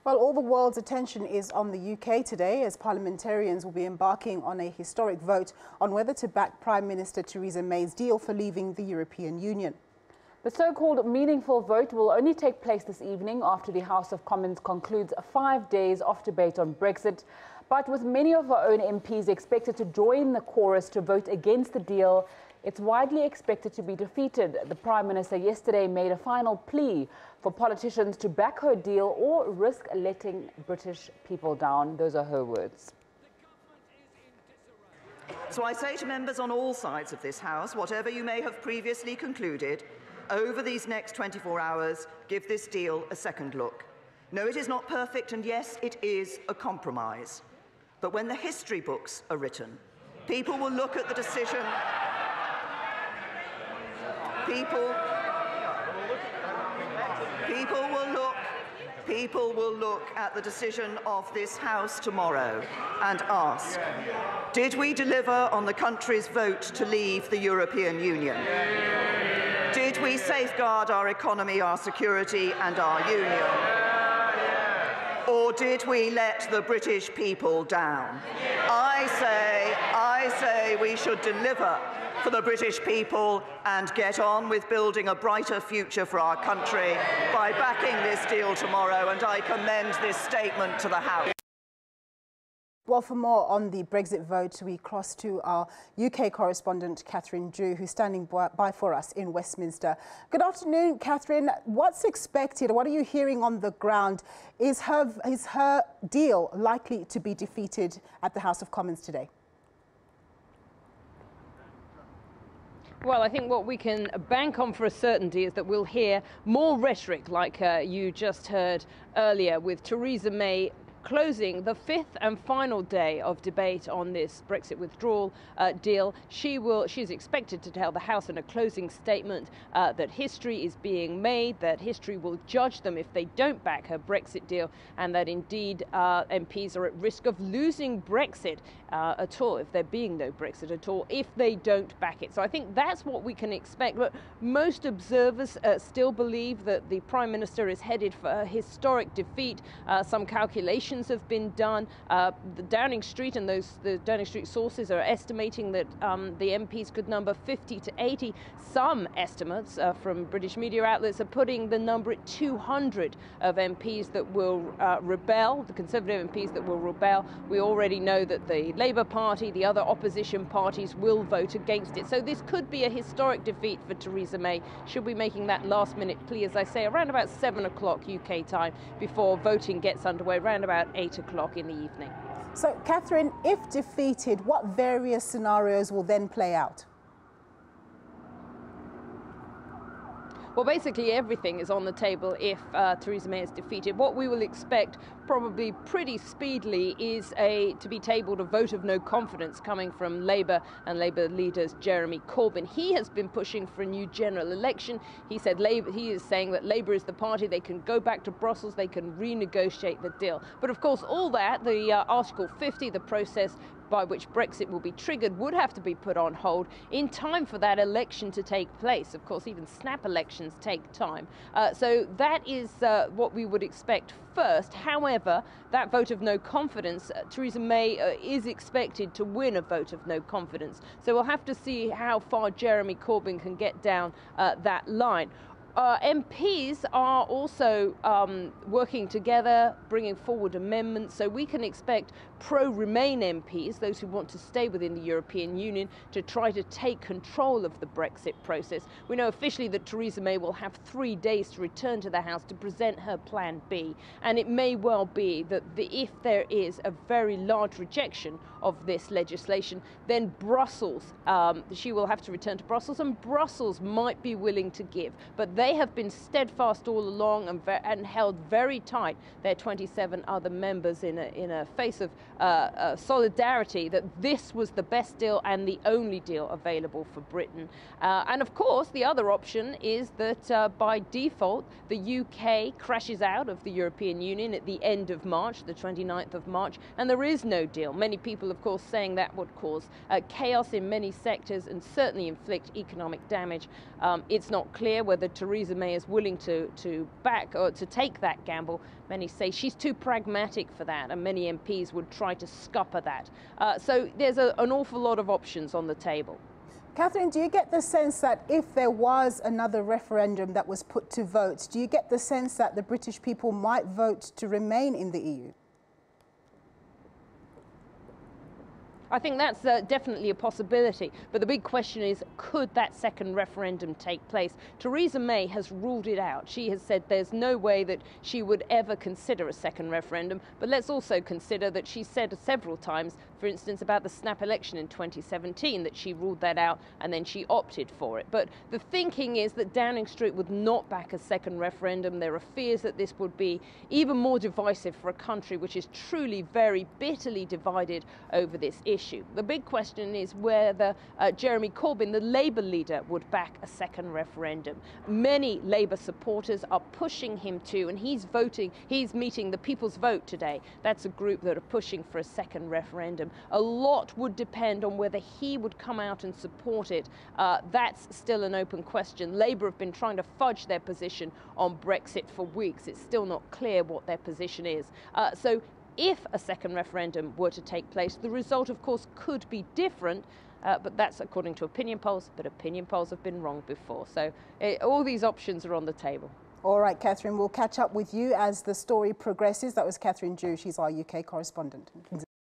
Well, all the world's attention is on the UK today as parliamentarians will be embarking on a historic vote on whether to back Prime Minister Theresa May's deal for leaving the European Union. The so-called meaningful vote will only take place this evening after the House of Commons concludes 5 days of debate on Brexit. But with many of our own MPs expected to join the chorus to vote against the deal, it's widely expected to be defeated. The Prime Minister yesterday made a final plea for politicians to back her deal or risk letting British people down. Those are her words. So I say to members on all sides of this House, whatever you may have previously concluded, over these next 24 hours, give this deal a second look. No, it is not perfect, and yes, it is a compromise. But when the history books are written, people will look at the decision. People will look at the decision of this House tomorrow and ask, did we deliver on the country's vote to leave the European Union? Did we safeguard our economy, our security and our union? Or did we let the British people down? I say we should deliver for the British people and get on with building a brighter future for our country by backing this deal tomorrow, and I commend this statement to the House. Well, for more on the Brexit vote, we cross to our UK correspondent, Catherine Drew, who's standing by for us in Westminster. Good afternoon, Catherine. What's expected? What are you hearing on the ground? Is her deal likely to be defeated at the House of Commons today? Well, I think what we can bank on for a certainty is that we'll hear more rhetoric like you just heard earlier, with Theresa May closing the fifth and final day of debate on this Brexit withdrawal deal. She's expected to tell the House in a closing statement that history is being made, that history will judge them if they don't back her Brexit deal, and that indeed MPs are at risk of losing Brexit at all, if there being no Brexit at all, if they don't back it. So I think that's what we can expect. But most observers still believe that the Prime Minister is headed for a historic defeat. Some calculations have been done. The Downing Street and the Downing Street sources are estimating that the MPs could number 50 to 80. Some estimates from British media outlets are putting the number at 200 of MPs that will rebel, the Conservative MPs that will rebel. We already know that the Labour Party, the other opposition parties, will vote against it. So this could be a historic defeat for Theresa May. She'll be making that last-minute plea, as I say, around about 7 o'clock UK time, before voting gets underway, around about 8 o'clock in the evening. So, Catherine, if defeated, what various scenarios will then play out? Well, basically everything is on the table if Theresa May is defeated. What we will expect probably pretty speedily is to be tabled a vote of no confidence coming from Labour and Labour leaders Jeremy Corbyn. He has been pushing for a new general election. He is saying that Labour is the party. They can go back to Brussels, they can renegotiate the deal. But of course all that, the Article 50, the process by which Brexit will be triggered, would have to be put on hold in time for that election to take place. Of course, even snap elections take time. So that is what we would expect first. However, that vote of no confidence, Theresa May is expected to win a vote of no confidence. So we'll have to see how far Jeremy Corbyn can get down that line. MPs are also working together, bringing forward amendments, so we can expect pro-Remain MPs, those who want to stay within the European Union, to try to take control of the Brexit process. We know officially that Theresa May will have 3 days to return to the House to present her Plan B, and it may well be that if there is a very large rejection of this legislation, then Brussels, she will have to return to Brussels, and Brussels might be willing to give. But they have been steadfast all along and held very tight their 27 other members in a face of solidarity that this was the best deal and the only deal available for Britain. And of course, the other option is that by default, the UK crashes out of the European Union at the end of March, the 29th of March, and there is no deal. Many people, of course, saying that would cause chaos in many sectors and certainly inflict economic damage. It's not clear whether Theresa Theresa May is willing to back or to take that gamble. Many say she's too pragmatic for that, and many MPs would try to scupper that. So there's an awful lot of options on the table. Catherine, do you get the sense that if there was another referendum that was put to vote, do you get the sense that the British people might vote to remain in the EU? I think that's definitely a possibility, but the big question is, could that second referendum take place? Theresa May has ruled it out. She has said there's no way that she would ever consider a second referendum, but let's also consider that she said several times, for instance, about the snap election in 2017, that she ruled that out and then she opted for it. But the thinking is that Downing Street would not back a second referendum. There are fears that this would be even more divisive for a country which is truly very bitterly divided over this issue. The big question is whether Jeremy Corbyn, the Labour leader, would back a second referendum. Many Labour supporters are pushing him to, and he's meeting the People's Vote today. That's a group that are pushing for a second referendum. A lot would depend on whether he would come out and support it. That's still an open question. Labour have been trying to fudge their position on Brexit for weeks. It's still not clear what their position is. So if a second referendum were to take place, the result, of course, could be different, but that's according to opinion polls, but opinion polls have been wrong before. So all these options are on the table. All right, Catherine, we'll catch up with you as the story progresses. That was Catherine Ju. She's our UK correspondent.